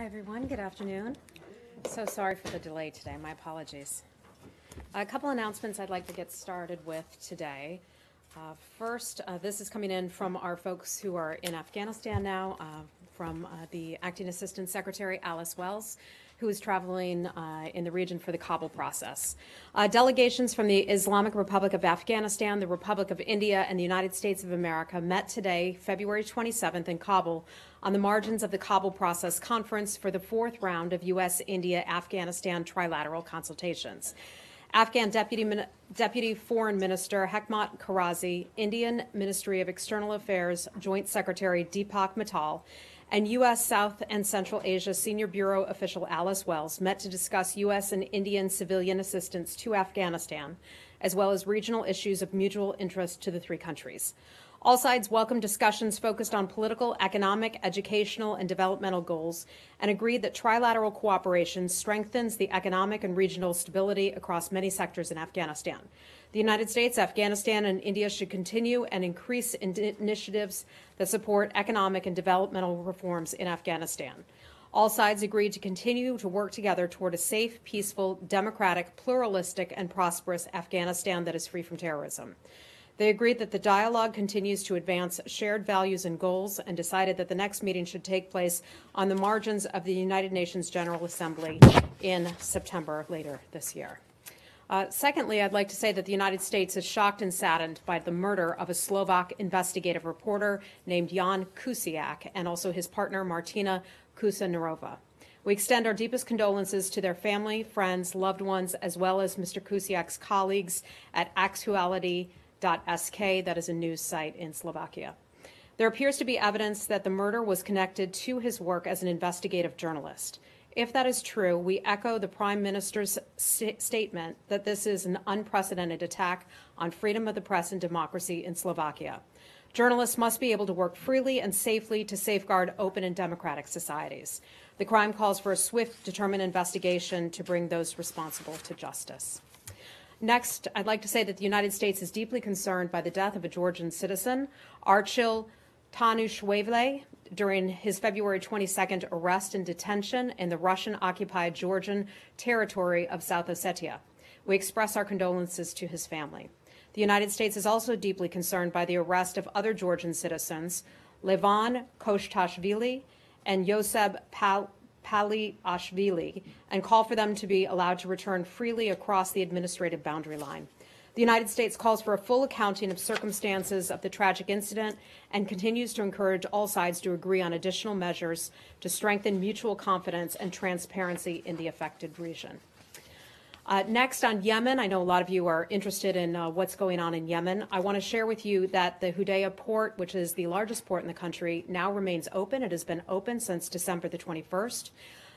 Hi, everyone. Good afternoon. So sorry for the delay today. My apologies. A couple announcements I'd like to get started with today. First, this is coming in from our folks who are in Afghanistan now, from the Acting Assistant Secretary, Alice Wells, who is traveling in the region for the Kabul process. Delegations from the Islamic Republic of Afghanistan, the Republic of India, and the United States of America met today, February 27th, in Kabul on the margins of the Kabul Process Conference for the fourth round of U.S.-India-Afghanistan trilateral consultations. Afghan Deputy Foreign Minister Hekmat Karazi, Indian Ministry of External Affairs Joint Secretary Deepak Mittal, and U.S. South and Central Asia Senior Bureau official Alice Wells met to discuss U.S. and Indian civilian assistance to Afghanistan, as well as regional issues of mutual interest to the three countries. All sides welcomed discussions focused on political, economic, educational, and developmental goals, and agreed that trilateral cooperation strengthens the economic and regional stability across many sectors in Afghanistan. The United States, Afghanistan, and India should continue and increase initiatives that support economic and developmental reforms in Afghanistan. All sides agreed to continue to work together toward a safe, peaceful, democratic, pluralistic, and prosperous Afghanistan that is free from terrorism. They agreed that the dialogue continues to advance shared values and goals, and decided that the next meeting should take place on the margins of the United Nations General Assembly in September later this year. Secondly, I'd like to say that the United States is shocked and saddened by the murder of a Slovak investigative reporter named Jan Kuciak and also his partner Martina Kusa-Nerova. We extend our deepest condolences to their family, friends, loved ones, as well as Mr. Kuciak's colleagues at Aktuality.sk, that is a news site in Slovakia. There appears to be evidence that the murder was connected to his work as an investigative journalist. If that is true, we echo the Prime Minister's statement that this is an unprecedented attack on freedom of the press and democracy in Slovakia. Journalists must be able to work freely and safely to safeguard open and democratic societies. The crime calls for a swift, determined investigation to bring those responsible to justice. Next, I'd like to say that the United States is deeply concerned by the death of a Georgian citizen, Archil Tanushvili, during his February 22nd arrest and detention in the Russian-occupied Georgian territory of South Ossetia. We express our condolences to his family. The United States is also deeply concerned by the arrest of other Georgian citizens, Levan Koshtashvili and Yoseb Paliashvili, and call for them to be allowed to return freely across the administrative boundary line. The United States calls for a full accounting of circumstances of the tragic incident and continues to encourage all sides to agree on additional measures to strengthen mutual confidence and transparency in the affected region. Next, on Yemen, I know a lot of you are interested in what's going on in Yemen. I want to share with you that the Hudaydah port, which is the largest port in the country, now remains open. It has been open since December the 21st.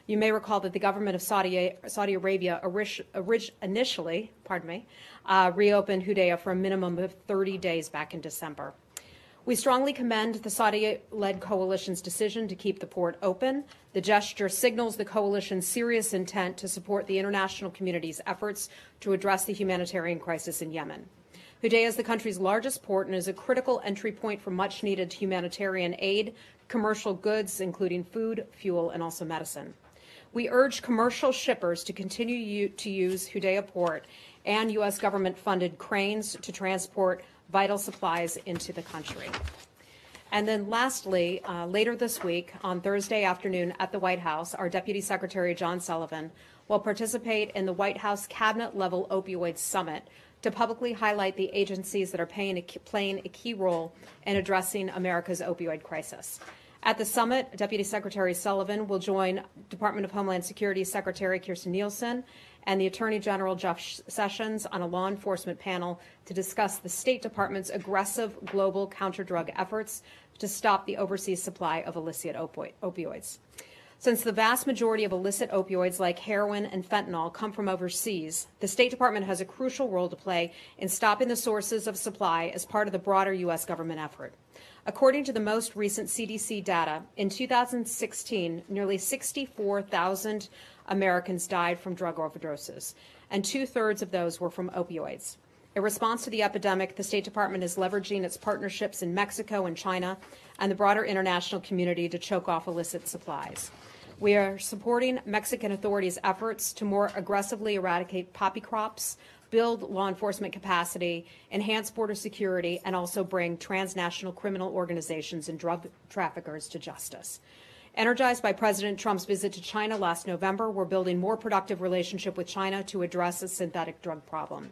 You may recall that the government of Saudi Arabia initially reopened Hudaydah for a minimum of 30 days back in December. We strongly commend the Saudi-led coalition's decision to keep the port open. The gesture signals the coalition's serious intent to support the international community's efforts to address the humanitarian crisis in Yemen. Hudaydah is the country's largest port and is a critical entry point for much-needed humanitarian aid, commercial goods, including food, fuel, and also medicine. We urge commercial shippers to continue to use Hudaydah Port and U.S. government-funded cranes to transport vital supplies into the country. And then lastly, later this week, on Thursday afternoon at the White House, our Deputy Secretary John Sullivan will participate in the White House Cabinet-level Opioid Summit to publicly highlight the agencies that are playing a key role in addressing America's opioid crisis. At the summit, Deputy Secretary Sullivan will join Department of Homeland Security Secretary Kirstjen Nielsen and the Attorney General Jeff Sessions on a law enforcement panel to discuss the State Department's aggressive global counter-drug efforts to stop the overseas supply of illicit opioids. Since the vast majority of illicit opioids like heroin and fentanyl come from overseas, the State Department has a crucial role to play in stopping the sources of supply as part of the broader U.S. government effort. According to the most recent CDC data, in 2016, nearly 64,000 Americans died from drug overdoses, and 2/3 of those were from opioids. In response to the epidemic, the State Department is leveraging its partnerships in Mexico and China and the broader international community to choke off illicit supplies. We are supporting Mexican authorities' efforts to more aggressively eradicate poppy crops, build law enforcement capacity, enhance border security, and also bring transnational criminal organizations and drug traffickers to justice. Energized by President Trump's visit to China last November, we're building more productive relationship with China to address the synthetic drug problem.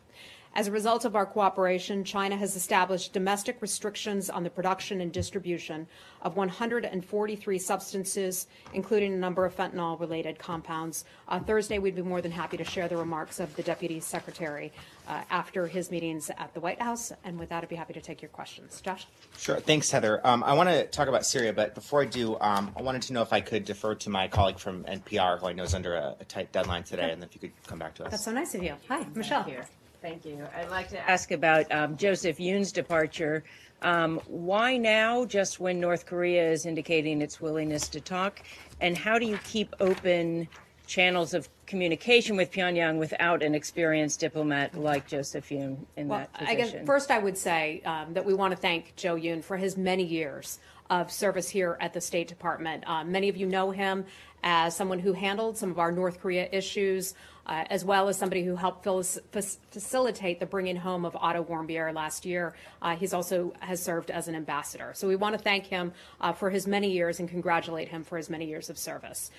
As a result of our cooperation, China has established domestic restrictions on the production and distribution of 143 substances, including a number of fentanyl-related compounds. Thursday, we'd be more than happy to share the remarks of the Deputy Secretary after his meetings at the White House. And with that, I'd be happy to take your questions. Josh? Sure. Thanks, Heather. I want to talk about Syria, but before I do, I wanted to know if I could defer to my colleague from NPR, who I know is under a tight deadline today, and if you could come back to us. That's so nice of you. Hi, Michelle. Thank you. I'd like to ask about Joseph Yoon's departure. Why now, just when North Korea is indicating its willingness to talk? And how do you keep open channels of communication with Pyongyang without an experienced diplomat like Joseph Yoon in that position? I guess first I would say that we want to thank Joe Yoon for his many years of service here at the State Department. Many of you know him as someone who handled some of our North Korea issues, as well as somebody who helped facilitate the bringing home of Otto Warmbier last year. He's also has served as an ambassador. So we want to thank him for his many years and congratulate him for his many years of service.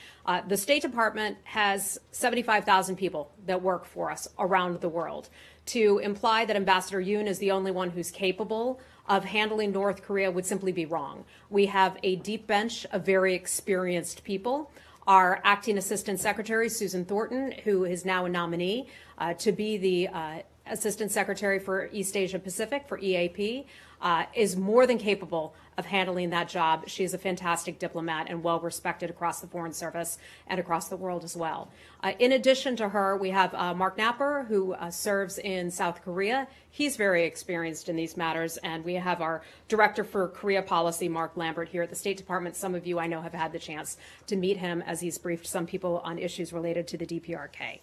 The State Department has 75,000 people that work for us around the world. To imply that Ambassador Yoon is the only one who's capable of handling North Korea would simply be wrong. We have a deep bench of very experienced people. Our acting assistant secretary, Susan Thornton, who is now a nominee to be the assistant secretary for East Asia Pacific, for EAP, is more than capable of handling that job. She is a fantastic diplomat and well respected across the Foreign Service and across the world as well. In addition to her, we have Mark Napper, who serves in South Korea. He's very experienced in these matters. And we have our Director for Korea Policy, Mark Lambert, here at the State Department. Some of you I know have had the chance to meet him as he's briefed some people on issues related to the DPRK.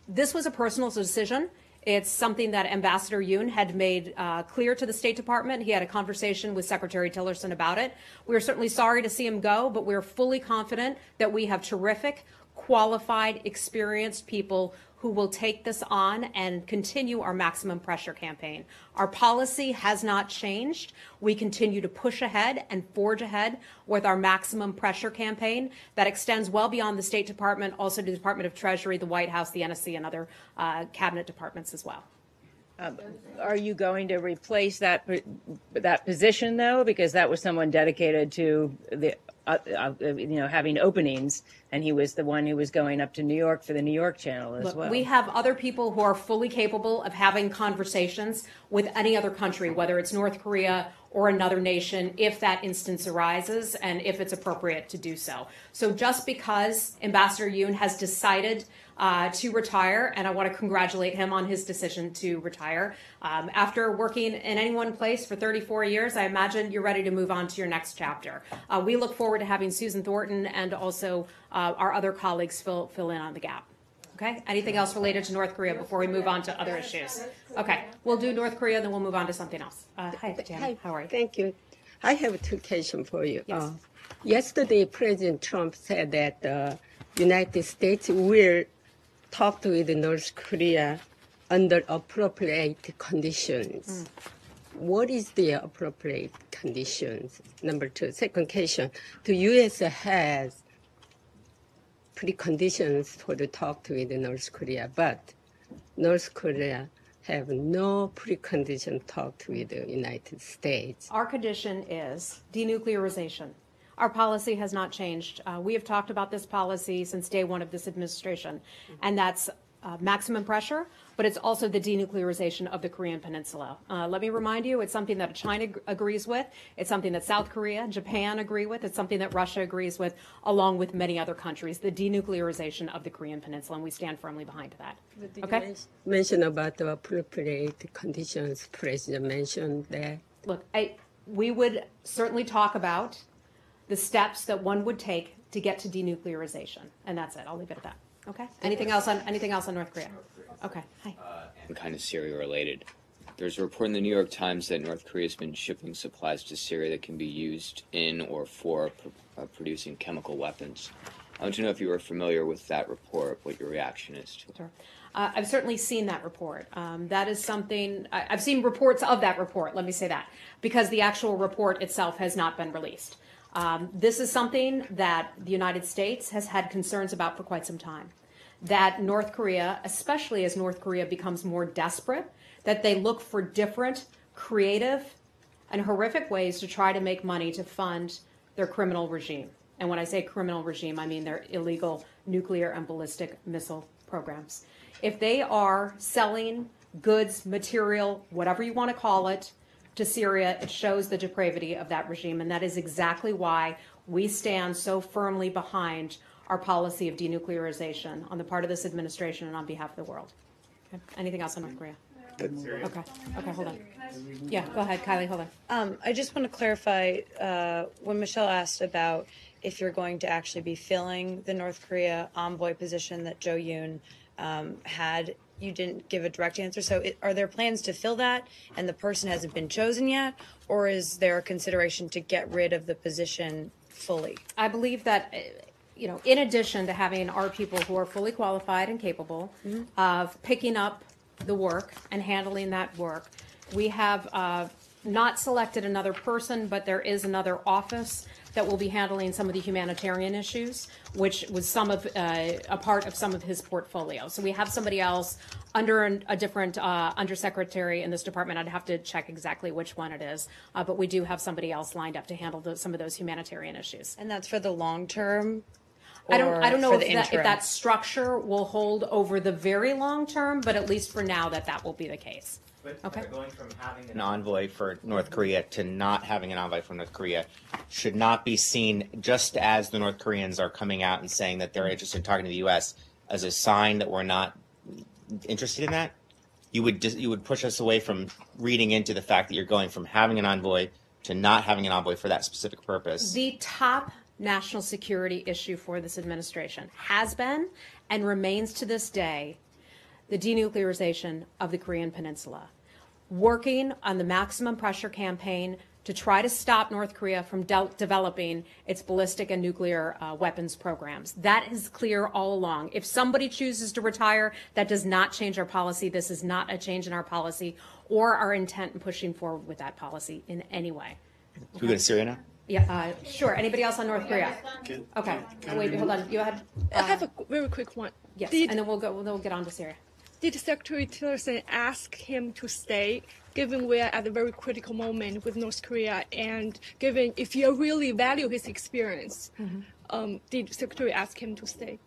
This was a personal decision. It's something that Ambassador Yoon had made clear to the State Department. He had a conversation with Secretary Tillerson about it. We are certainly sorry to see him go, but we're fully confident that we have terrific, qualified, experienced people who will take this on and continue our maximum pressure campaign. Our policy has not changed. We continue to push ahead and forge ahead with our maximum pressure campaign that extends well beyond the State Department, also to the Department of Treasury, the White House, the NSC, and other cabinet departments as well. Are you going to replace that position, though? Because that was someone dedicated to the having openings, and he was the one who was going up to New York for the New York channel as well. We have other people who are fully capable of having conversations with any other country, whether it's North Korea or another nation, if that instance arises and if it's appropriate to do so. So just because Ambassador Yoon has decided to retire, and I want to congratulate him on his decision to retire. After working in any one place for 34 years, I imagine you're ready to move on to your next chapter. We look forward to having Susan Thornton and also our other colleagues fill in on the gap. Okay? Anything else related to North Korea before we move on to other issues? Okay. We'll do North Korea, then we'll move on to something else. Hi, Jan. How are you? Thank you. I have two questions for you. Yes. Yesterday, President Trump said that the United States will talk with North Korea under appropriate conditions. What is the appropriate conditions? Number two. Second question, the U.S. has preconditions for the talk with North Korea, but North Korea have no precondition talk with the United States. Our condition is denuclearization. Our policy has not changed. We have talked about this policy since day one of this administration, and that's maximum pressure, but it's also the denuclearization of the Korean Peninsula. Let me remind you, it's something that China agrees with. It's something that South Korea and Japan agree with. It's something that Russia agrees with, along with many other countries, the denuclearization of the Korean Peninsula, and we stand firmly behind that. Okay? You mention about the appropriate conditions. President mentioned that. Look, we would certainly talk about the steps that one would take to get to denuclearization, and that's it. I'll leave it at that. Okay. Anything else on North Korea? Okay. Hi. And kind of Syria related. There's a report in the New York Times that North Korea has been shipping supplies to Syria that can be used in or for producing chemical weapons. I want to know if you were familiar with that report, what your reaction is to it. Sure. I've certainly seen that report. That is something, I've seen reports of that report, let me say that, because the actual report itself has not been released. This is something that the United States has had concerns about for quite some time. That North Korea, especially as North Korea becomes more desperate, that they look for different, creative, and horrific ways to try to make money to fund their criminal regime. And when I say criminal regime, I mean their illegal nuclear and ballistic missile programs. If they are selling goods, material, whatever you want to call it, to Syria, it shows the depravity of that regime. And that is exactly why we stand so firmly behind our policy of denuclearization on the part of this administration and on behalf of the world. Okay. Anything else on North Korea? Okay. Okay, hold on. Yeah, go ahead, Kylie, hold on. I just want to clarify when Michelle asked about if you're going to actually be filling the North Korea envoy position that Jo Yoon had. You didn't give a direct answer. So are there plans to fill that and the person hasn't been chosen yet? Or is there a consideration to get rid of the position fully? I believe that, you know, in addition to having our people who are fully qualified and capable of picking up the work and handling that work, we have not selected another person, but there is another office that will be handling some of the humanitarian issues, which was some of a part of some of his portfolio. So we have somebody else under a different undersecretary in this department. I'd have to check exactly which one it is, but we do have somebody else lined up to handle some of those humanitarian issues. And that's for the long term? I don't know if that structure will hold over the very long term, but at least for now that will be the case. But Okay. going from having an envoy for North Korea to not having an envoy for North Korea should not be seen, just as the North Koreans are coming out and saying that they're interested in talking to the U.S., as a sign that we're not interested in that. You would push us away from reading into the fact that you're going from having an envoy to not having an envoy for that specific purpose. The top national security issue for this administration has been and remains to this day the denuclearization of the Korean Peninsula, working on the maximum pressure campaign to try to stop North Korea from developing its ballistic and nuclear weapons programs. That is clear all along. If somebody chooses to retire, that does not change our policy. This is not a change in our policy or our intent in pushing forward with that policy in any way. Can we go to Syria now? Yeah, sure. Anybody else on North Korea? Okay. Wait, hold on. You had. I have a very quick one. Yes, and then we'll get on to Syria. Did Secretary Tillerson ask him to stay, given we are at a very critical moment with North Korea, and given if you really value his experience, did Secretary ask him to stay?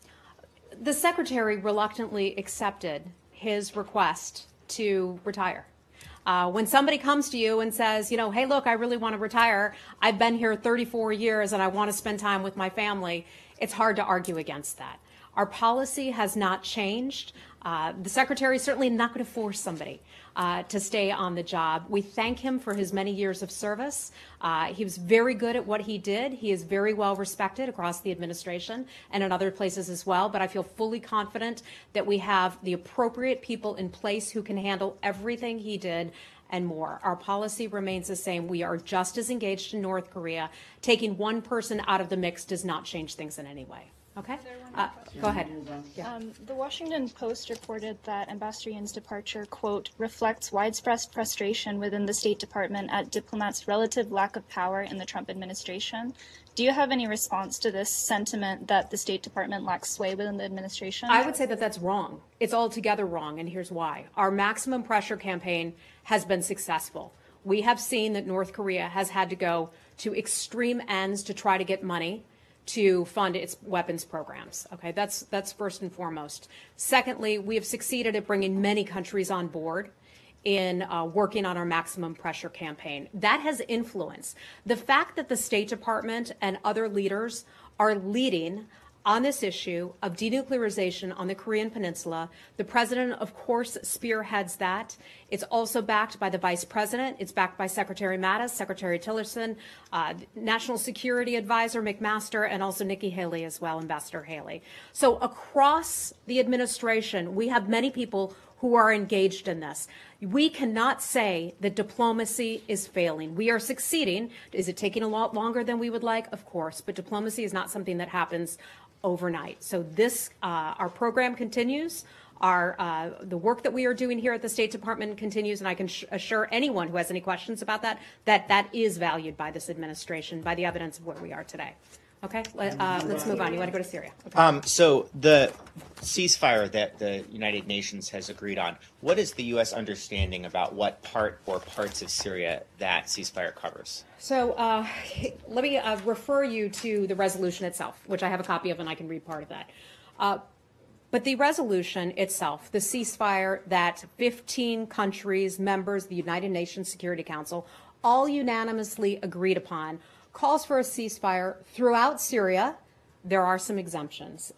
The Secretary reluctantly accepted his request to retire. When somebody comes to you and says, you know, hey, look, I really want to retire. I've been here 34 years and I want to spend time with my family. It's hard to argue against that. Our policy has not changed. The Secretary is certainly not going to force somebody to stay on the job. We thank him for his many years of service. He was very good at what he did. He is very well respected across the administration and in other places as well. But I feel fully confident that we have the appropriate people in place who can handle everything he did and more. Our policy remains the same. We are just as engaged in North Korea. Taking one person out of the mix does not change things in any way. Okay? Go ahead. Yeah. The Washington Post reported that Ambassador Yoon's departure, quote, reflects widespread frustration within the State Department at diplomats' relative lack of power in the Trump administration. Do you have any response to this sentiment that the State Department lacks sway within the administration? I would say that that's wrong. It's altogether wrong, and here's why. Our maximum pressure campaign has been successful. We have seen that North Korea has had to go to extreme ends to try to get money to fund its weapons programs. Okay, that's first and foremost. Secondly, we have succeeded at bringing many countries on board in working on our maximum pressure campaign. That has influence. The fact that the State Department and other leaders are leading on this issue of denuclearization on the Korean Peninsula, the president, of course, spearheads that, It's also backed by the Vice President. It's backed by Secretary Mattis, Secretary Tillerson, National Security Advisor McMaster, and also Nikki Haley as well, Ambassador Haley. So across the administration, we have many people who are engaged in this. We cannot say that diplomacy is failing. We are succeeding. Is it taking a lot longer than we would like? Of course, but diplomacy is not something that happens overnight. So this, our program continues. The work that we are doing here at the State Department continues, and I can assure anyone who has any questions about that, that is valued by this administration, by the evidence of where we are today. Okay, let's move on. You want to go to Syria? Okay. So the ceasefire that the United Nations has agreed on, what is the U.S. understanding about what part or parts of Syria that ceasefire covers? So let me refer you to the resolution itself, which I have a copy of, and I can read part of that. But the resolution itself, the ceasefire that 15 countries, members of the United Nations Security Council, all unanimously agreed upon, calls for a ceasefire throughout Syria. There are some exemptions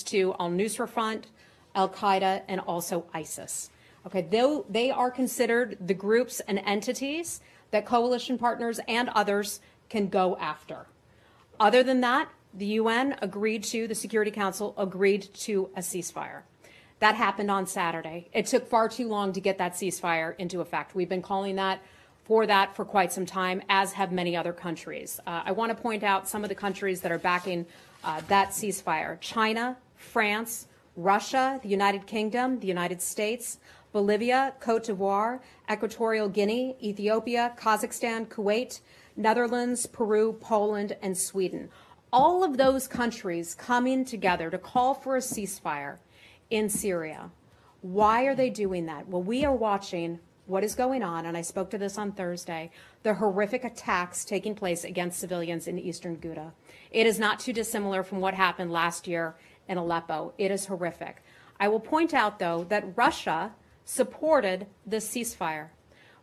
to al-Nusra Front, al-Qaeda, and also ISIS. Okay, they are considered the groups and entities that coalition partners and others can go after. Other than that, the UN the Security Council agreed to a ceasefire. That happened on Saturday. It took far too long to get that ceasefire into effect. We've been calling for quite some time, as have many other countries. I want to point out some of the countries that are backing that ceasefire: China, France, Russia, the United Kingdom, the United States, Bolivia, Cote d'Ivoire, Equatorial Guinea, Ethiopia, Kazakhstan, Kuwait, Netherlands, Peru, Poland, and Sweden. All of those countries coming together to call for a ceasefire in Syria. Why are they doing that? Well, we are watching what is going on, and I spoke to this on Thursday, the horrific attacks taking place against civilians in eastern Ghouta. It is not too dissimilar from what happened last year in Aleppo. It is horrific. I will point out, though, that Russia supported this ceasefire.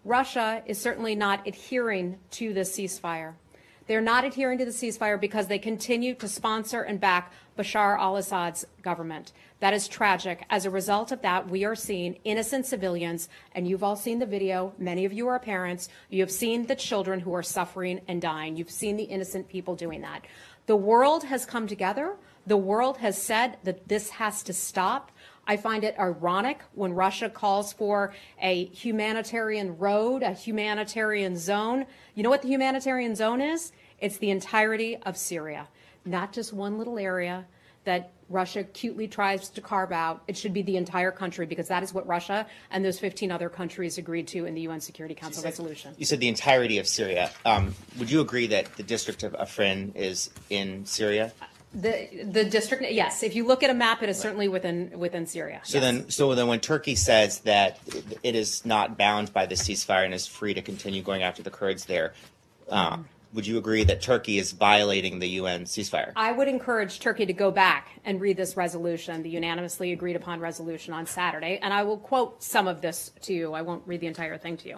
Russia is certainly not adhering to this ceasefire. They're not adhering to the ceasefire because they continue to sponsor and back Bashar al-Assad's government. That is tragic. As a result of that, we are seeing innocent civilians, and you've all seen the video. Many of you are parents. You have seen the children who are suffering and dying. You've seen the innocent people doing that. The world has come together. The world has said that this has to stop. I find it ironic when Russia calls for a humanitarian road, a humanitarian zone. You know what the humanitarian zone is? It's the entirety of Syria, not just one little area that Russia cutely tries to carve out. It should be the entire country, because that is what Russia and those 15 other countries agreed to in the UN Security Council resolution. You said the entirety of Syria. Would you agree that the district of Afrin is in Syria? The district, yes. If you look at a map, it is certainly within Syria. So yes. then, when Turkey says that it is not bound by the ceasefire and is free to continue going after the Kurds there, would you agree that Turkey is violating the UN ceasefire? I would encourage Turkey to go back and read this resolution, the unanimously agreed upon resolution on Saturday, and I will quote some of this to you. I won't read the entire thing to you.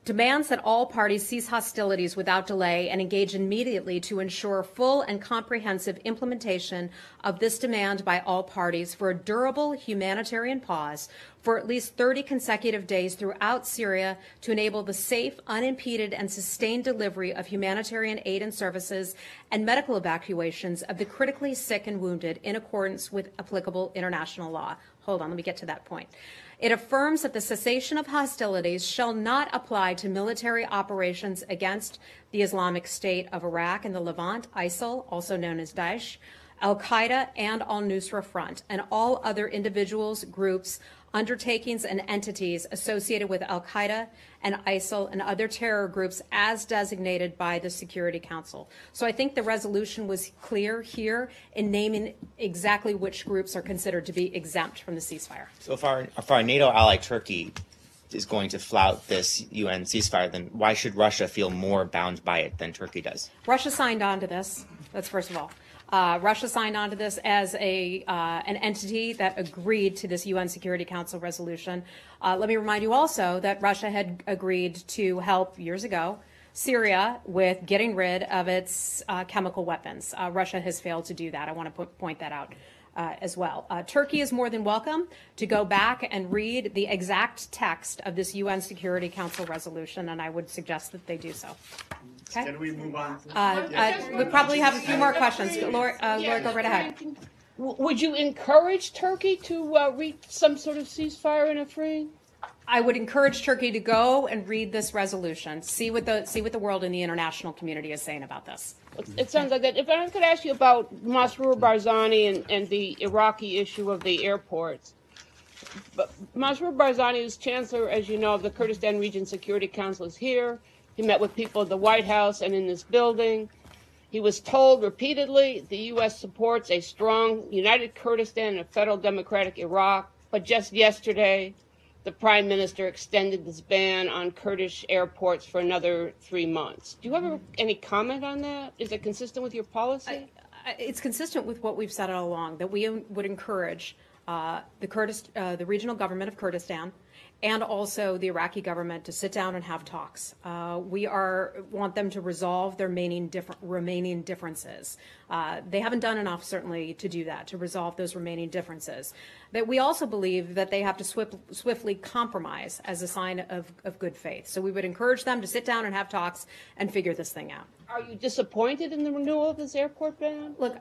Demands that all parties cease hostilities without delay and engage immediately to ensure full and comprehensive implementation of this demand by all parties for a durable humanitarian pause for at least 30 consecutive days throughout Syria to enable the safe, unimpeded, and sustained delivery of humanitarian aid and services and medical evacuations of the critically sick and wounded in accordance with applicable international law. Hold on, let me get to that point. It affirms that the cessation of hostilities shall not apply to military operations against the Islamic State of Iraq and the Levant, ISIL, also known as Daesh, al-Qaeda, and al-Nusra Front, and all other individuals, groups, undertakings, and entities associated with al-Qaeda and ISIL and other terror groups as designated by the Security Council. So I think the resolution was clear here in naming exactly which groups are considered to be exempt from the ceasefire. So if our NATO ally Turkey is going to flout this UN ceasefire, then why should Russia feel more bound by it than Turkey does? Russia signed on to this. That's first of all. Russia signed on to this as an entity that agreed to this UN Security Council resolution. Let me remind you also that Russia had agreed to help years ago Syria with getting rid of its chemical weapons. Russia has failed to do that. I want to point that out. as well. Turkey is more than welcome to go back and read the exact text of this UN Security Council resolution, and I would suggest that they do so. Okay? Can we move on? We probably have a few more questions. Laura, go right ahead. Would you encourage Turkey to reach some sort of ceasefire and a freeing? I would encourage Turkey to go and read this resolution, see what the world and the international community is saying about this. It sounds like that. If I could ask you about Masroor Barzani and the Iraqi issue of the airports. But Masroor Barzani is chancellor, as you know, of the Kurdistan Region Security Council, is here. He met with people at the White House and in this building. He was told repeatedly the U.S. supports a strong united Kurdistan and a federal democratic Iraq. But just yesterday, the Prime Minister extended this ban on Kurdish airports for another 3 months. Do you have any comment on that? Is it consistent with your policy? It's consistent with what we've said all along, that we would encourage the regional government of Kurdistan and also the Iraqi government to sit down and have talks. We want them to resolve their remaining differences. They haven't done enough, certainly, to do that, to resolve those remaining differences. But we also believe that they have to swiftly compromise as a sign of good faith. So we would encourage them to sit down and have talks and figure this thing out. Are you disappointed in the renewal of this airport ban? Look,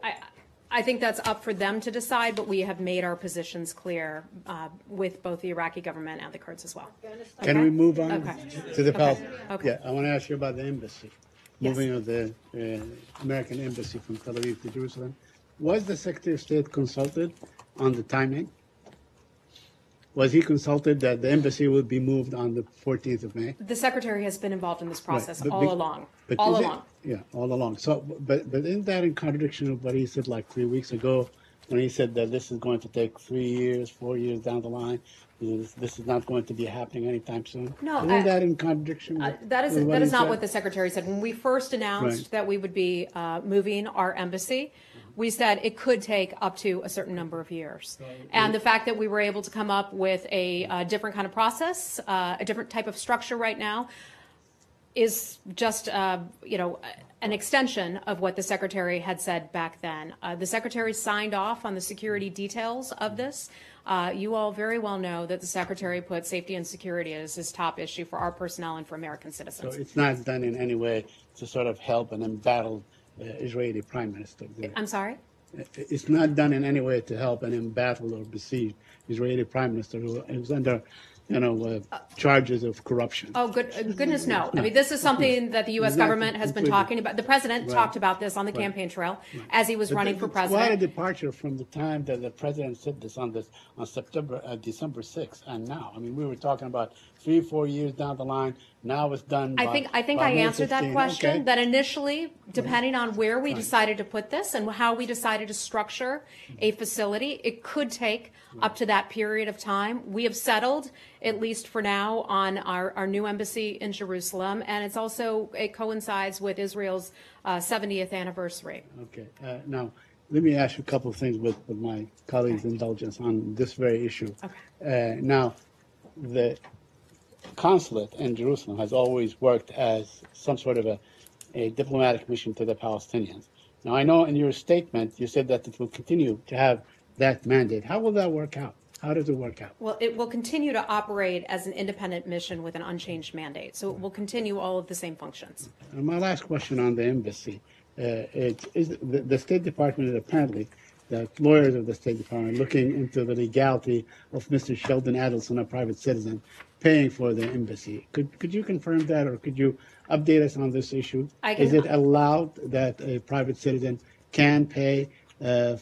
I think that's up for them to decide, but we have made our positions clear with both the Iraqi government and the Kurds as well. Can we move on to the policy? Okay. Yeah, I want to ask you about the embassy. Yes. Moving of the American embassy from Tel Aviv to Jerusalem. Was the Secretary of State consulted on the timing? Was he consulted that the embassy would be moved on the 14th of May? The Secretary has been involved in this process Right, all along. But All is it- along. Yeah, all along. So, but isn't that in contradiction of what he said like 3 weeks ago, when he said that this is going to take 3 years, 4 years down the line? This is not going to be happening anytime soon. No, isn't that in contradiction? That is with that he is not said? what the Secretary said. When we first announced Right. that we would be moving our embassy, we said it could take up to a certain number of years. And the fact that we were able to come up with a different kind of process, a different type of structure right now, is just an extension of what the Secretary had said back then. The Secretary signed off on the security details of this. You all very well know that the Secretary put safety and security as his top issue for our personnel and for American citizens. So it's not done in any way to sort of help an embattled Israeli Prime Minister. I'm sorry? It's not done in any way to help an embattled or besieged Israeli Prime Minister who's under, charges of corruption. Oh, goodness, no. I mean, this is something that the U.S. government has been talking about. The president talked about this on the campaign trail as he was running for It's quite a president. departure from the time that the president said this on December 6th, and now. I mean, we were talking about 3-4 years down the line. Now it's done. I think I answered that question. Okay. That initially, depending on where we decided to put this and how we decided to structure a facility, it could take up to that period of time. We have settled, at least for now, on our new embassy in Jerusalem, and it coincides with Israel's 70th anniversary. Okay. Now, let me ask you a couple of things with my colleagues' indulgence on this very issue. Okay. Now, the consulate in Jerusalem has always worked as some sort of a diplomatic mission to the Palestinians. Now, I know in your statement you said that it will continue to have that mandate. How will that work out? How does it work out? Well, it will continue to operate as an independent mission with an unchanged mandate. So it will continue all of the same functions. And my last question on the embassy. The State Department is apparently, the lawyers of the State Department, looking into the legality of Mr. Sheldon Adelson, a private citizen, paying for the embassy. Could you confirm that, or could you update us on this issue? Is it allowed that a private citizen can pay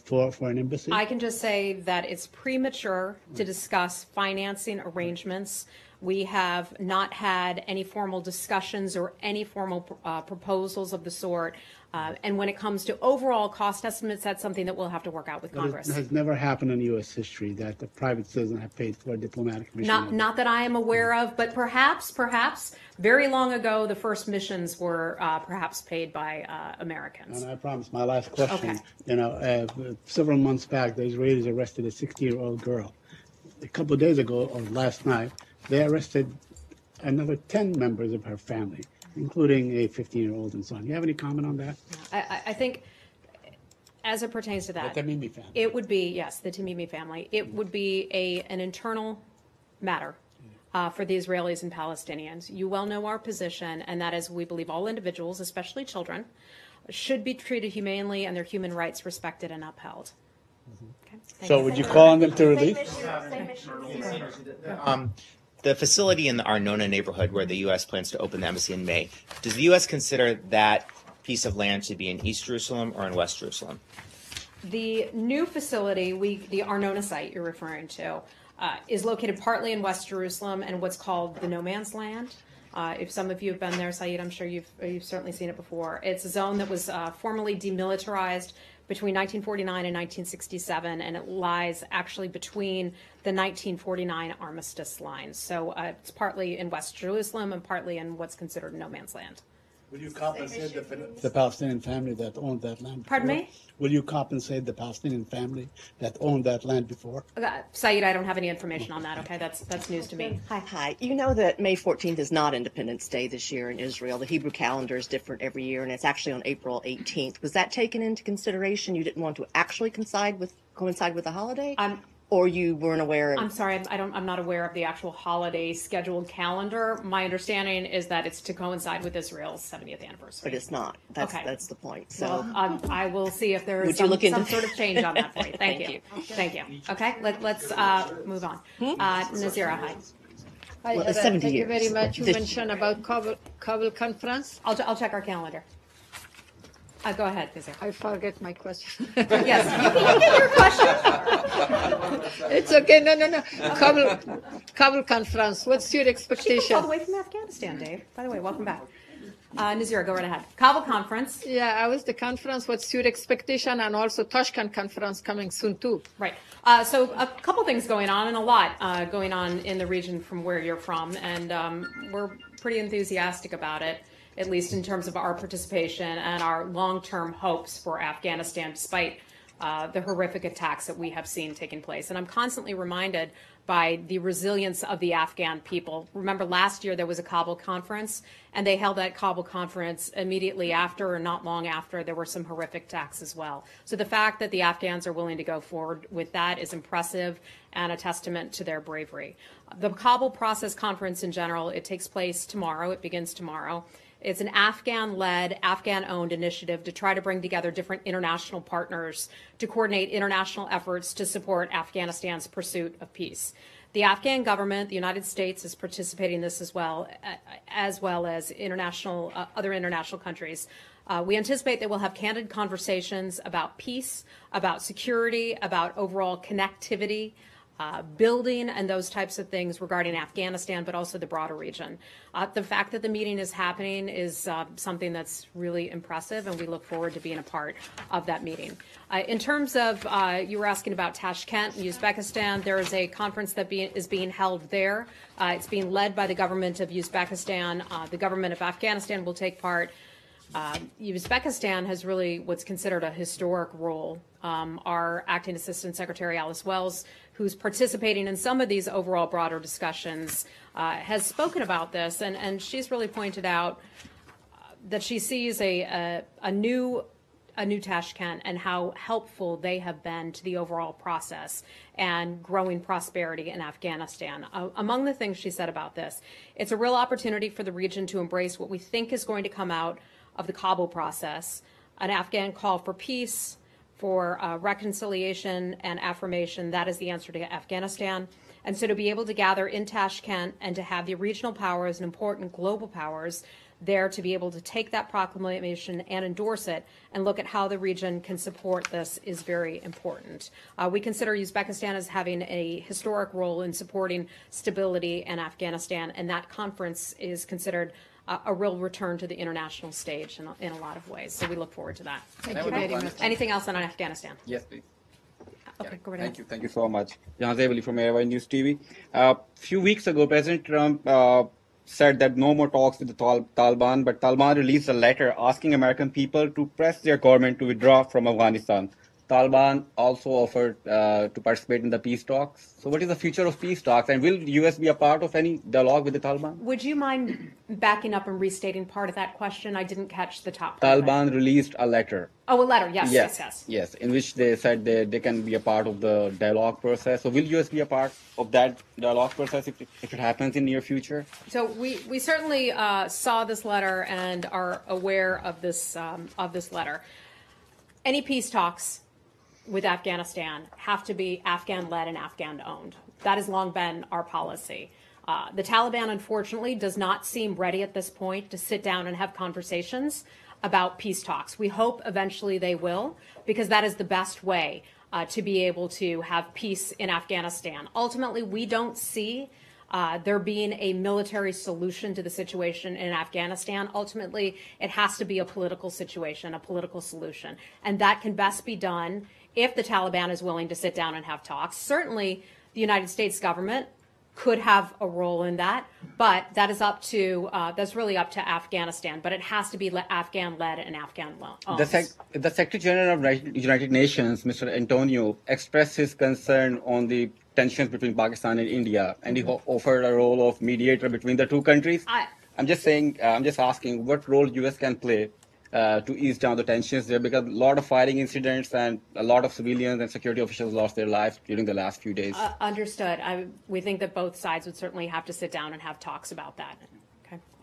for an embassy? I can just say that it's premature to discuss financing arrangements. We have not had any formal discussions or any formal proposals of the sort. And when it comes to overall cost estimates, that's something that we'll have to work out with Congress. It has never happened in U.S. history that a private citizen have paid for a diplomatic mission. Not that I am aware of, but perhaps, very long ago, the first missions were perhaps paid by Americans. And I promise my last question. Several months back, the Israelis arrested a 60-year-old girl. A couple of days ago, or last night, they arrested another 10 members of her family, including a 15-year-old and son. Do you have any comment on that? I think As it pertains to that, The Tamimi family. it would be, yes, the Tamimi family. It would be an internal matter for the Israelis and Palestinians. You well know our position, and that is we believe all individuals, especially children, should be treated humanely and their human rights respected and upheld. Okay. So would you call on them to release? The facility in the Arnona neighborhood where the U.S. plans to open the embassy in May, does the U.S. consider that piece of land to be in East Jerusalem or in West Jerusalem? The new facility, the Arnona site you're referring to, is located partly in West Jerusalem and what's called the No Man's Land. If some of you have been there, Saeed, I'm sure you've certainly seen it before. It's a zone that was formally demilitarized between 1949 and 1967, and it lies actually between the 1949 armistice lines. So it's partly in West Jerusalem and partly in what's considered no man's land. Will you compensate the Palestinian family that owned that land before? Pardon me? Will you compensate the Palestinian family that owned that land before? Saeed, I don't have any information on that, okay? That's news to me. Hi. You know that May 14th is not Independence Day this year in Israel. The Hebrew calendar is different every year, and it's actually on April 18th. Was that taken into consideration? You didn't want to actually coincide with the holiday? Or you weren't aware of... I'm sorry, I'm not aware of the actual holiday scheduled calendar. My understanding is that it's to coincide with Israel's 70th anniversary. But it's not. That's the point. So well, I will see if there is some sort of change on that for you. Thank you. Thank you. Okay, let's move on. Nazira, hi. Hi, Well, 70 thank you years. very much. You mentioned about Kabul conference. I'll check our calendar. Go ahead, Nazira. I forget my question. Yes, you get your question. It's okay. No. Kabul conference. What's your expectation? All the way from Afghanistan, Dave. By the way, welcome back. Nazira, go right ahead. Kabul conference. Yeah, I was the conference. What's your expectation? And also Tashkent conference coming soon too. Right. So a couple things going on and a lot going on in the region from where you're from. And we're pretty enthusiastic about it, at least in terms of our participation and our long-term hopes for Afghanistan, despite the horrific attacks that we have seen taking place. And I'm constantly reminded by the resilience of the Afghan people. Remember, last year there was a Kabul conference, and they held that Kabul conference immediately after or not long after there were some horrific attacks as well. So the fact that the Afghans are willing to go forward with that is impressive and a testament to their bravery. The Kabul Process Conference in general, it takes place tomorrow. It begins tomorrow. It's an Afghan-led, Afghan-owned initiative to try to bring together different international partners to coordinate international efforts to support Afghanistan's pursuit of peace. The Afghan government, the United States, is participating in this as well as other international countries. We anticipate that we'll have candid conversations about peace, about security, about overall connectivity, building and those types of things regarding Afghanistan, but also the broader region. The fact that the meeting is happening is something that's really impressive, and we look forward to being a part of that meeting. In terms of, you were asking about Tashkent in Uzbekistan, there is a conference that is being held there. It's being led by the government of Uzbekistan. The government of Afghanistan will take part. Uzbekistan has really what's considered a historic role. Our Acting Assistant Secretary Alice Wells, who's participating in some of these overall broader discussions, has spoken about this, and she's really pointed out that she sees a new Tashkent and how helpful they have been to the overall process and growing prosperity in Afghanistan. Among the things she said about this, it's a real opportunity for the region to embrace what we think is going to come out of the Kabul process, an Afghan call for peace, for reconciliation and affirmation. That is the answer to Afghanistan. And so to be able to gather in Tashkent and to have the regional powers and important global powers there to be able to take that proclamation and endorse it and look at how the region can support this is very important. We consider Uzbekistan as having a historic role in supporting stability in Afghanistan, and that conference is considered a real return to the international stage in a lot of ways. So we look forward to that. Thank you very much. Anything else on Afghanistan? Yes, please. Okay, go right ahead. Thank you so much. Jahan Zevali from Airwine News TV. A few weeks ago, President Trump said that no more talks with the Taliban, but Taliban released a letter asking American people to press their government to withdraw from Afghanistan. Taliban also offered to participate in the peace talks. So what is the future of peace talks, and will the U.S. be a part of any dialogue with the Taliban? Would you mind backing up and restating part of that question? I didn't catch the top part. Taliban released a letter. Oh, a letter, yes. Yes, in which they said they can be a part of the dialogue process. So will U.S. be a part of that dialogue process if it happens in near future? So we certainly saw this letter and are aware of this letter. Any peace talks with Afghanistan have to be Afghan-led and Afghan-owned. That has long been our policy. The Taliban, unfortunately, does not seem ready at this point to sit down and have conversations about peace talks. We hope eventually they will, because that is the best way to be able to have peace in Afghanistan. Ultimately, we don't see there being a military solution to the situation in Afghanistan. Ultimately, it has to be a political situation, a political solution. And that can best be done if the Taliban is willing to sit down and have talks. Certainly, the United States government could have a role in that, but that is that's really up to Afghanistan. But it has to be Afghan-led and Afghan-owned. The Secretary General of United Nations, Mr. Antonio, expressed his concern on the tensions between Pakistan and India, and he offered a role of mediator between the two countries. I'm just asking what role U.S. can play to ease down the tensions there, because a lot of fighting incidents and a lot of civilians and security officials lost their lives during the last few days. Understood. We think that both sides would certainly have to sit down and have talks about that.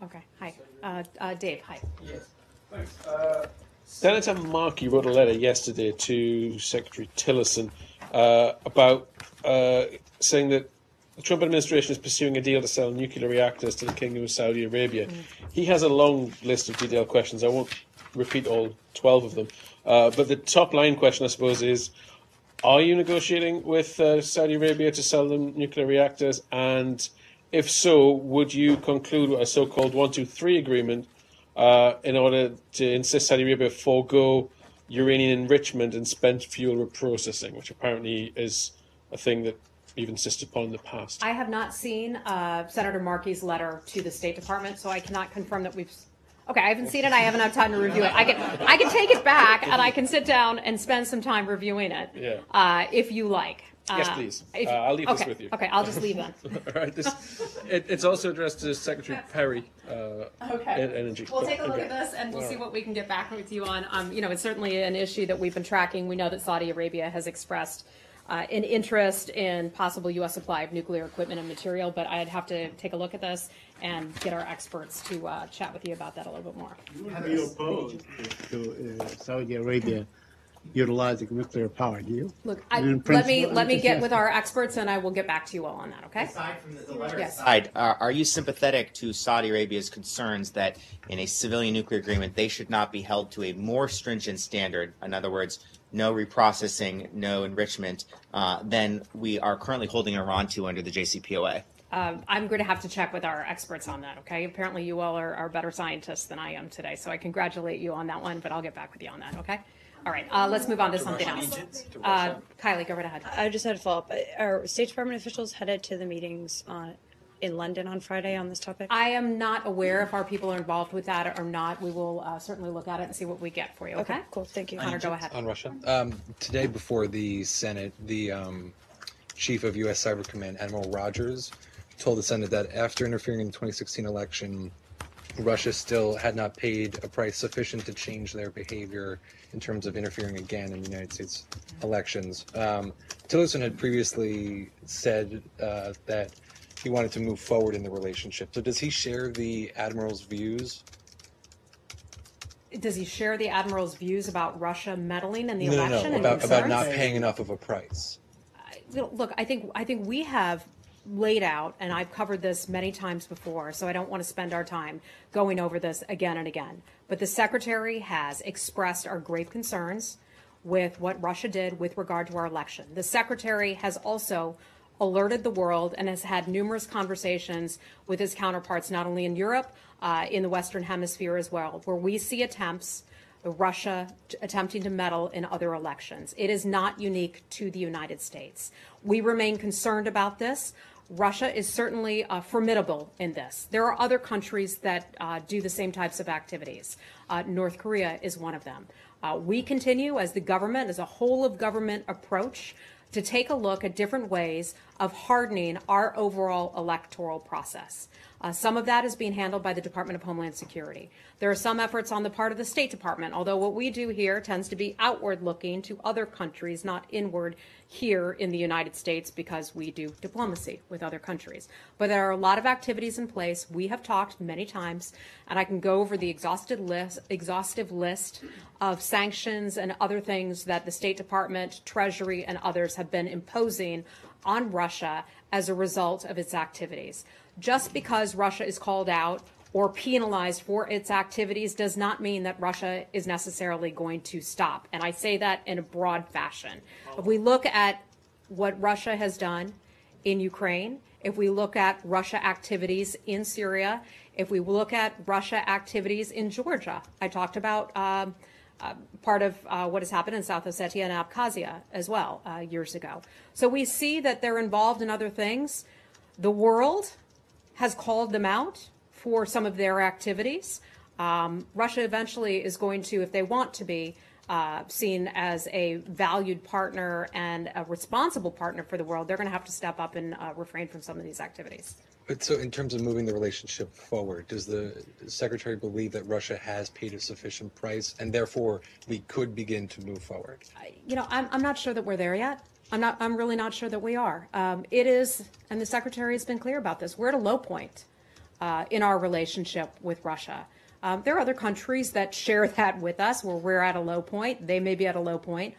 Okay. Hi. Dave, hi. Yes. Thanks. Senator Markey wrote a letter yesterday to Secretary Tillerson about saying that the Trump administration is pursuing a deal to sell nuclear reactors to the Kingdom of Saudi Arabia. He has a long list of detailed questions. I won't repeat all 12 of them. But the top line question, I suppose, is, are you negotiating with Saudi Arabia to sell them nuclear reactors? And if so, would you conclude a so-called 1-2-3 agreement in order to insist Saudi Arabia forego uranium enrichment and spent fuel reprocessing, which apparently is a thing that you've insisted upon in the past? I have not seen Senator Markey's letter to the State Department, so I cannot confirm that we've... Okay, I haven't seen it. I haven't had time to review it. I can take it back, and I can sit down and spend some time reviewing it, if you like. Yes, please. I'll leave this with you. Okay, I'll just leave then. All right. It's also addressed to Secretary Perry, Energy. We'll take a look at this, and we'll see what we can get back with you on. It's certainly an issue that we've been tracking. We know that Saudi Arabia has expressed an interest in possible U.S. supply of nuclear equipment and material, but I'd have to take a look at this and get our experts to chat with you about that a little bit more. How do you oppose to Saudi Arabia utilizing nuclear power? Do you? Look, let me get with our experts, and I will get back to you all on that. Okay. Aside from the letter aside, are you sympathetic to Saudi Arabia's concerns that in a civilian nuclear agreement they should not be held to a more stringent standard? In other words, no reprocessing, no enrichment, than we are currently holding Iran to under the JCPOA? I'm going to have to check with our experts on that, okay? Apparently you all are better scientists than I am today, so I congratulate you on that one, but I'll get back with you on that, okay? All right, let's move on to something else. Kylie, go right ahead. I just had a follow-up. Are State Department officials headed to the meetings in London on Friday on this topic? I am not aware if our people are involved with that or not. We will certainly look at it and see what we get for you, okay? Cool, thank you. Connor, go ahead. On Russia. Today before the Senate, the Chief of U.S. Cyber Command, Admiral Rogers, told the Senate that after interfering in the 2016 election, Russia still had not paid a price sufficient to change their behavior in terms of interfering again in the United States elections. Tillerson had previously said that he wanted to move forward in the relationship. So does he share the Admiral's views? Does he share the Admiral's views about Russia meddling in the No, election? about not paying enough of a price. Look, I think we have laid out, and I've covered this many times before, so I don't want to spend our time going over this again and again. But the Secretary has expressed our grave concerns with what Russia did with regard to our election. The Secretary has also alerted the world and has had numerous conversations with his counterparts, not only in Europe, in the Western Hemisphere as well, where we see attempts, Russia attempting to meddle in other elections. It is not unique to the United States. We remain concerned about this. Russia is certainly formidable in this. There are other countries that do the same types of activities. North Korea is one of them. We continue as the government, as a whole of government approach, to take a look at different ways of hardening our overall electoral process. Some of that is being handled by the Department of Homeland Security. There are some efforts on the part of the State Department, although what we do here tends to be outward looking to other countries, not inward here in the United States, because we do diplomacy with other countries. But there are a lot of activities in place. We have talked many times, and I can go over the exhaustive list of sanctions and other things that the State Department, Treasury, and others have been imposing on Russia as a result of its activities. Just because Russia is called out or penalized for its activities does not mean that Russia is necessarily going to stop. And I say that in a broad fashion. If we look at what Russia has done in Ukraine, if we look at Russia activities in Syria, if we look at Russia activities in Georgia, I talked about part of what has happened in South Ossetia and Abkhazia as well years ago. So we see that they're involved in other things. The world has called them out for some of their activities. Russia eventually is going to, if they want to be seen as a valued partner and a responsible partner for the world, they're going to have to step up and refrain from some of these activities. But so in terms of moving the relationship forward, does the Secretary believe that Russia has paid a sufficient price and therefore we could begin to move forward? You know, I'm not sure that we're there yet. I'm really not sure that we are. It is, and the Secretary has been clear about this, we're at a low point in our relationship with Russia. There are other countries that share that with us where we're at a low point. They may be at a low point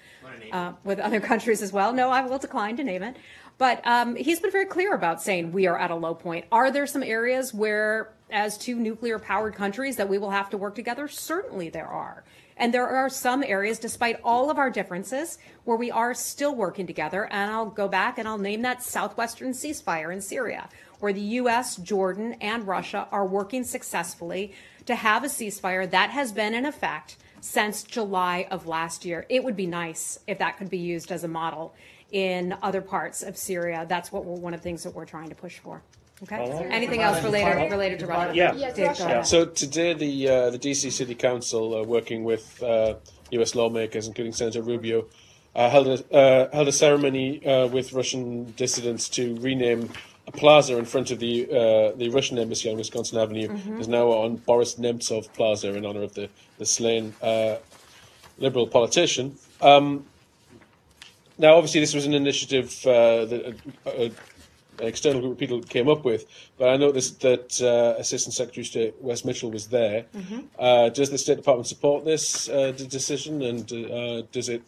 with other countries as well. No, I will decline to name it. But he's been very clear about saying we are at a low point. Are there some areas where, as two nuclear-powered countries, that we will have to work together? Certainly there are. And there are some areas, despite all of our differences, where we are still working together. And I'll go back and I'll name that southwestern ceasefire in Syria, where the U.S., Jordan, and Russia are working successfully to have a ceasefire that has been in effect since July of last year. It would be nice if that could be used as a model in other parts of Syria. That's what one of the things that we're trying to push for. Okay. Anything else related to Russia? Yeah. So today, the DC City Council, working with U.S. lawmakers, including Senator Rubio, held a ceremony with Russian dissidents to rename a plaza in front of the Russian embassy on Wisconsin Avenue. Is now on Boris Nemtsov Plaza in honor of the slain liberal politician. Now, obviously, this was an initiative that an external group of people came up with, but I noticed that Assistant Secretary of State Wes Mitchell was there. Does the State Department support this decision, and does it?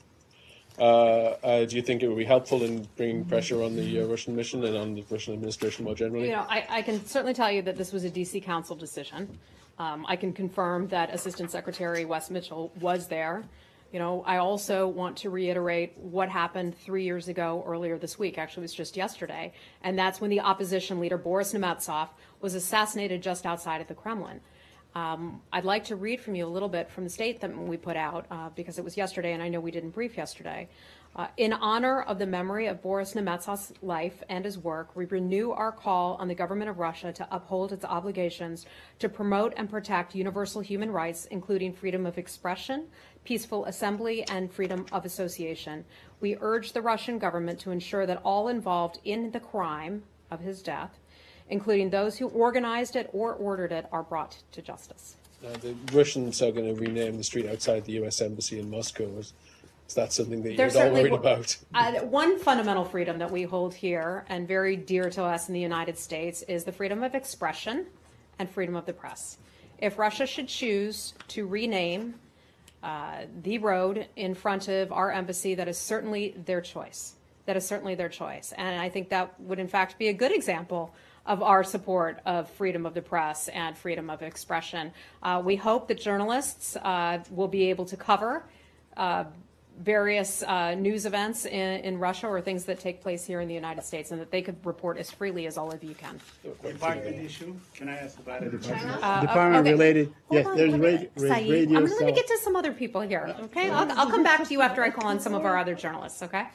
Do you think it would be helpful in bringing pressure on the Russian mission and on the Russian administration more generally? You know, I can certainly tell you that this was a D.C. Council decision. I can confirm that Assistant Secretary Wes Mitchell was there. You know, I also want to reiterate what happened 3 years ago, earlier this week. Actually, it was just yesterday. And that's when the opposition leader, Boris Nemtsov, was assassinated just outside of the Kremlin. I'd like to read from you a little bit from the statement we put out, because it was yesterday, and I know we didn't brief yesterday. In honor of the memory of Boris Nemtsov's life and his work, we renew our call on the government of Russia to uphold its obligations to promote and protect universal human rights, including freedom of expression, peaceful assembly, and freedom of association. We urge the Russian government to ensure that all involved in the crime of his death, including those who organized it or ordered it, are brought to justice. The Russians are going to rename the street outside the U.S. Embassy in Moscow. Is that something that you're all worried about? One fundamental freedom that we hold here, and very dear to us in the United States, is the freedom of expression and freedom of the press. If Russia should choose to rename the road in front of our embassy, that is certainly their choice. That is certainly their choice. And I think that would, in fact, be a good example of our support of freedom of the press and freedom of expression. We hope that journalists will be able to cover various news events in Russia or things that take place here in the United States, and that they could report as freely as all of you can. Department issue? Can I ask about a department? Okay. Related? Yes, Hold on, there's Saeed, radio. I'm going to get to some other people here, okay? I'll come back to you after I call on some of our other journalists, okay?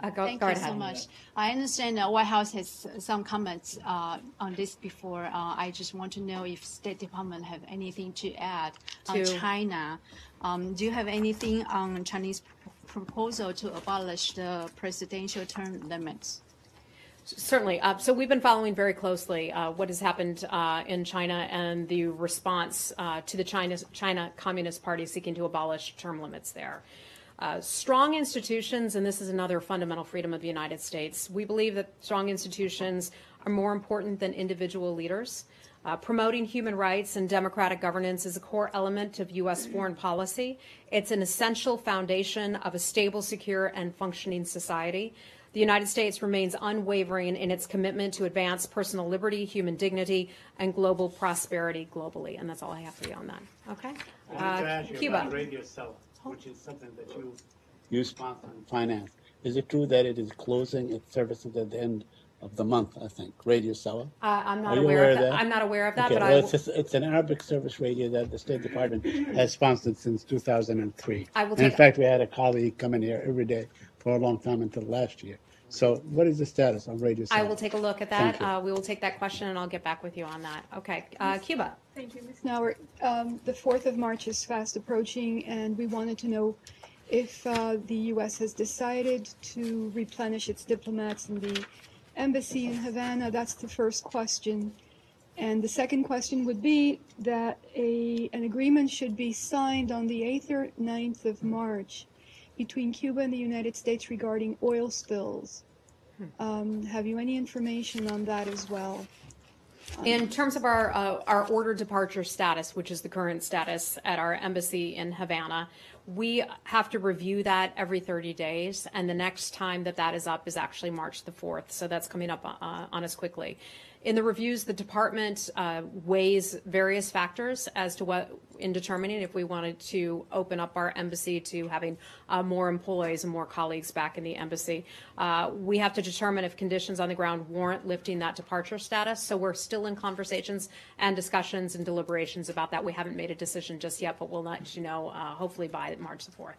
Thank go you ahead. so much. I understand the White House has some comments on this before. I just want to know if State Department have anything to add on China. Do you have anything on Chinese proposal to abolish the presidential term limits? Certainly. So we've been following very closely what has happened in China and the response to the China Communist Party seeking to abolish term limits there. Strong institutions, and this is another fundamental freedom of the United States, we believe that strong institutions are more important than individual leaders. Promoting human rights and democratic governance is a core element of U.S. foreign policy. It's an essential foundation of a stable, secure, and functioning society. The United States remains unwavering in its commitment to advance personal liberty, human dignity, and global prosperity globally. And that's all I have for you on that. Okay? Cuba. Radio Cell, which is something that you sponsor and finance. Is it true that it is closing its services at the end of the month, I think, Radio Cell? I'm not aware of that. I'm not aware of that, okay, but well, it's an Arabic service radio that the State Department has sponsored since 2003. And in fact, we had a colleague come in here every day for a long time until last year. So what is the status on Radio Cell? I will take a look at that. We will take that question, and I'll get back with you on that. Okay. Cuba. Thank you, Ms. Nauert. The 4th of March is fast approaching, and we wanted to know if the U.S. has decided to replenish its diplomats in the embassy in Havana. That's the first question. And the second question would be that an agreement should be signed on the 8th or 9th of March between Cuba and the United States regarding oil spills. Have you any information on that as well? In terms of our order departure status, which is the current status at our embassy in Havana, we have to review that every 30 days, and the next time that is up is actually March the 4th, so that's coming up on us quickly. In the reviews, the department weighs various factors as to what, in determining if we wanted to open up our embassy to having more employees and more colleagues back in the embassy. We have to determine if conditions on the ground warrant lifting that departure status, so we're still in conversations and discussions and deliberations about that. We haven't made a decision just yet, but we'll let you know hopefully by March the 4th.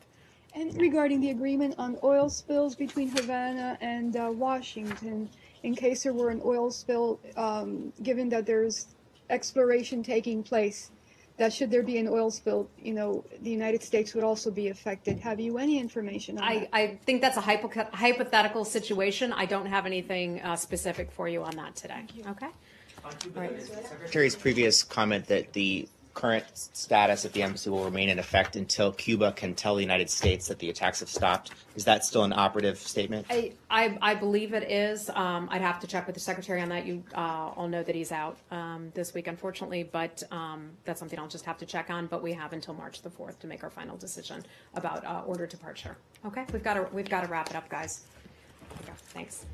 And regarding the agreement on oil spills between Havana and Washington, in case there were an oil spill, given that there's exploration taking place, that should there be an oil spill, the United States would also be affected. Have you any information on that? I think that's a hypothetical situation. I don't have anything specific for you on that today. Okay? All right. Secretary's previous comment that the current status at the embassy will remain in effect until Cuba can tell the United States that the attacks have stopped. Is that still an operative statement? I believe it is. I'd have to check with the Secretary on that. You all know that he's out this week, unfortunately, but that's something I'll just have to check on. But we have until March the 4th to make our final decision about order departure. Okay, we've got to wrap it up, guys. Okay, thanks.